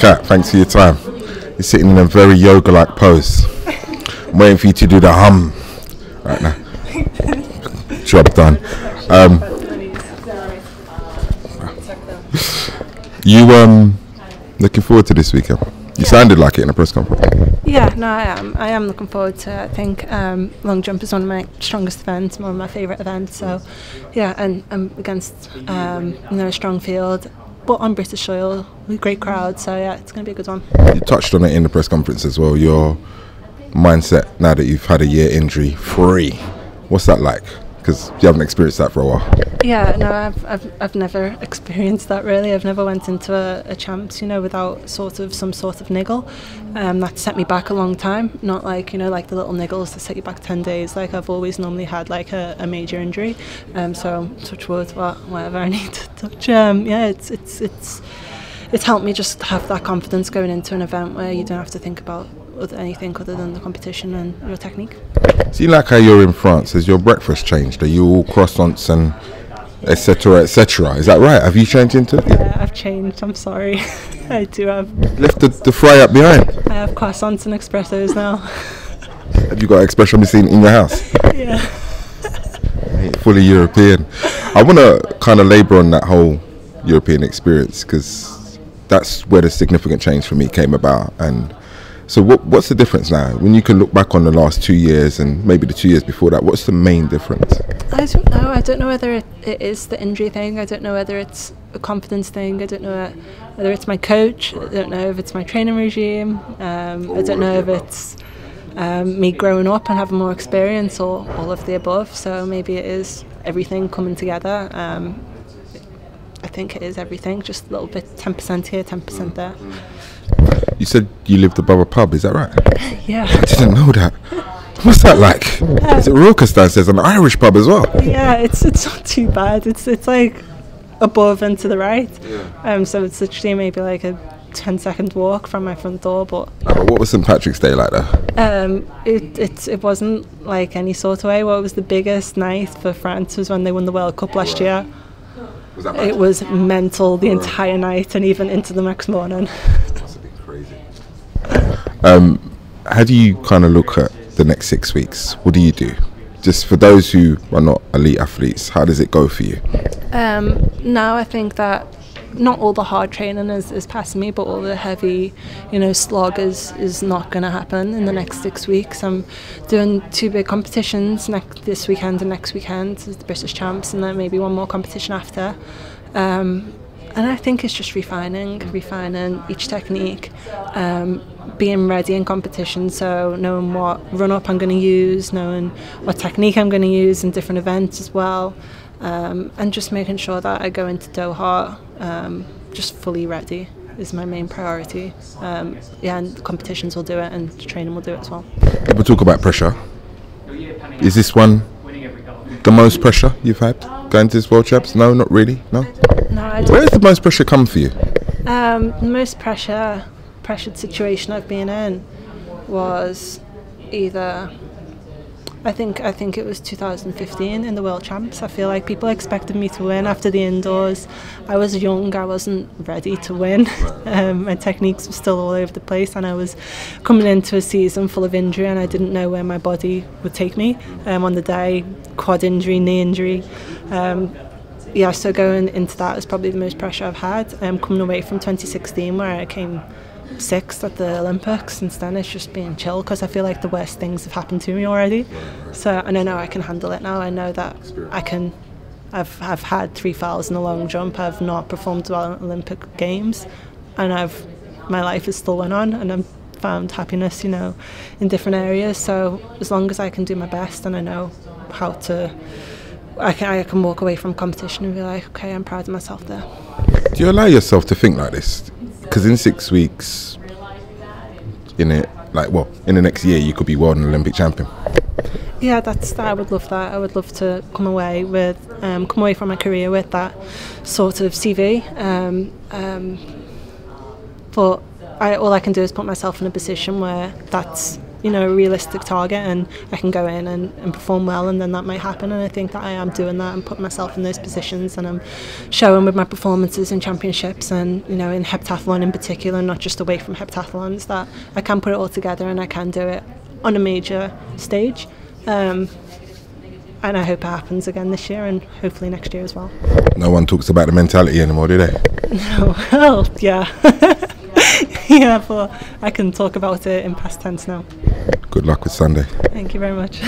Kat, thanks for your time. You're sitting in a very yoga-like pose. I'm waiting for you to do the hum right now. Job done. You looking forward to this weekend? You sounded like it in a press conference. Yeah, no, I am. I am looking forward to it. I think long jump is one of my strongest events, one of my favourite events. So, yeah, and I'm against a strong field, but on British soil, with great crowd. So yeah, it's going to be a good one. You touched on it in the press conference as well. Your mindset now that you've had a year injury free. What's that like? Because you haven't experienced that for a while. Yeah, no, I've never experienced that really. I've never went into a champs, without some sort of niggle. That set me back a long time. Not like like the little niggles that set you back 10 days. Like I've always normally had like a major injury. So touch wood, whatever I need to touch. Yeah, it's helped me just have that confidence going into an event where you don't have to think about anything other than the competition and your technique. See, like how you're in France, has your breakfast changed? Are you all croissants and etc., etc.? Is that right? Have you changed into it? Yeah, I've changed. I'm sorry. I do have. Left the fry up behind. I have croissants and espressos now. Have you got espresso machine in your house? Yeah. Fully European. I want to kind of labour on that whole European experience because that's where the significant change for me came about. And so what's the difference now? When you can look back on the last 2 years and maybe the 2 years before that, what's the main difference? I don't know. I don't know whether it is the injury thing. I don't know whether it's a confidence thing. I don't know whether it's my coach. I don't know if it's my training regime. I don't know if it's me growing up and having more experience or all of the above. So maybe it is everything coming together. I think it is everything, just a little bit, 10% here, 10% there. You said you lived above a pub, is that right? Yeah. I didn't know that. What's that like? Is it raucous downstairs? An Irish pub as well? Yeah, it's not too bad. It's like above and to the right. Yeah. So it's literally maybe like a 10-second walk from my front door. But what was St Patrick's Day like though? It wasn't like any sort of way. What was the biggest night for France was when they won the World Cup last year. Was that bad? It was mental the entire night and even into the next morning. Must have been crazy. How do you kind of look at the next 6 weeks? What do you do? Just for those who are not elite athletes, how does it go for you? Now I think that not all the hard training is passing me, but all the heavy, slog is not going to happen in the next 6 weeks. I'm doing 2 big competitions this weekend and next weekend, the British Champs, and then maybe one more competition after. And I think it's just refining each technique, being ready in competition, so knowing what run-up I'm going to use, knowing what technique I'm going to use in different events as well, and just making sure that I go into Doha just fully ready is my main priority. And the competitions will do it and training will do it as well. People talk about pressure. Is this one the most pressure you've had going to this World Champs? No, not really. No. Where does the most pressure come for you? The most pressured situation I've been in was either, I think it was 2015 in the World Champs. I feel like people expected me to win after the indoors. I was young, I wasn't ready to win. My techniques were still all over the place, and I was coming into a season full of injury, and I didn't know where my body would take me. On the day, quad injury, knee injury. So going into that is probably the most pressure I've had. Coming away from 2016 where I came 6th at the Olympics, since then it's just been chill because I feel like the worst things have happened to me already. So and I know I can handle it now. I know that I can. I've had 3 fouls in the long jump. I've not performed well in Olympic Games, and my life is still went on, and I've found happiness, in different areas. So as long as I can do my best, and I know how to. I can walk away from competition and be like, okay, I'm proud of myself there. Do you allow yourself to think like this? Because in 6 weeks, in the next year, you could be world and Olympic champion. Yeah, I would love that. I would love to come away from my career with that sort of CV. But all I can do is put myself in a position where that's you know, a realistic target, and I can go in and perform well, and then that might happen. And I think that I am doing that and putting myself in those positions, and I'm showing with my performances in championships and, you know, in heptathlon in particular, not just away from heptathlons, that I can put it all together and I can do it on a major stage. And I hope it happens again this year and hopefully next year as well. No one talks about the mentality anymore, do they? No. Well, yeah. Yeah, but I can talk about it in past tense now. Good luck with Sunday. Thank you very much.